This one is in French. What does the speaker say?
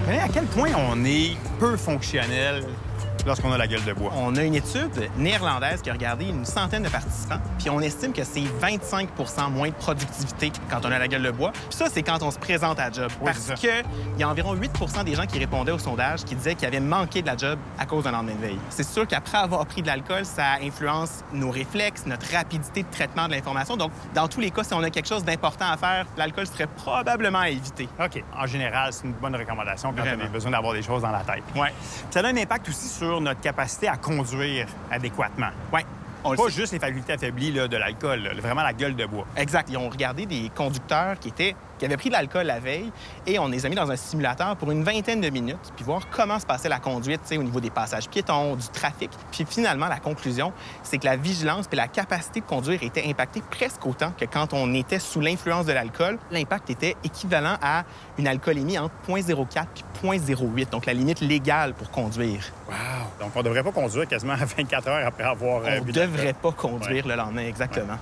Mais à quel point on est peu fonctionnel lorsqu'on a la gueule de bois? On a une étude néerlandaise qui a regardé une centaine de participants, puis on estime que c'est 25 moins de productivité quand on a la gueule de bois. Puis ça, c'est quand on se présente à la job. Oui, parce qu'il y a environ 8 des gens qui répondaient au sondage qui disaient qu'ils avaient manqué de la job à cause d'un lendemain de veille. C'est sûr qu'après avoir pris de l'alcool, ça influence nos réflexes, notre rapidité de traitement de l'information. Donc, dans tous les cas, si on a quelque chose d'important à faire, l'alcool serait probablement à éviter. OK. En général, c'est une bonne recommandation quand on Vraiment. a besoin d'avoir des choses dans la tête. Ouais. Ça a un impact aussi sur notre capacité à conduire adéquatement. Ouais. On le Pas sait. juste les facultés affaiblies là, de l'alcool, là, vraiment la gueule de bois. Exact. Ils ont regardé des conducteurs qui avaient pris de l'alcool la veille et on les a mis dans un simulateur pour une vingtaine de minutes puis voir comment se passait la conduite au niveau des passages piétons, du trafic. Puis finalement, la conclusion, c'est que la vigilance et la capacité de conduire étaient impactées presque autant que quand on était sous l'influence de l'alcool. L'impact était équivalent à une alcoolémie entre 0,04 puis 0,08, donc la limite légale pour conduire. Wow! Donc, on ne devrait pas conduire quasiment 24 heures après avoir On ne bu de l'alcool. devrait pas conduire le lendemain, exactement.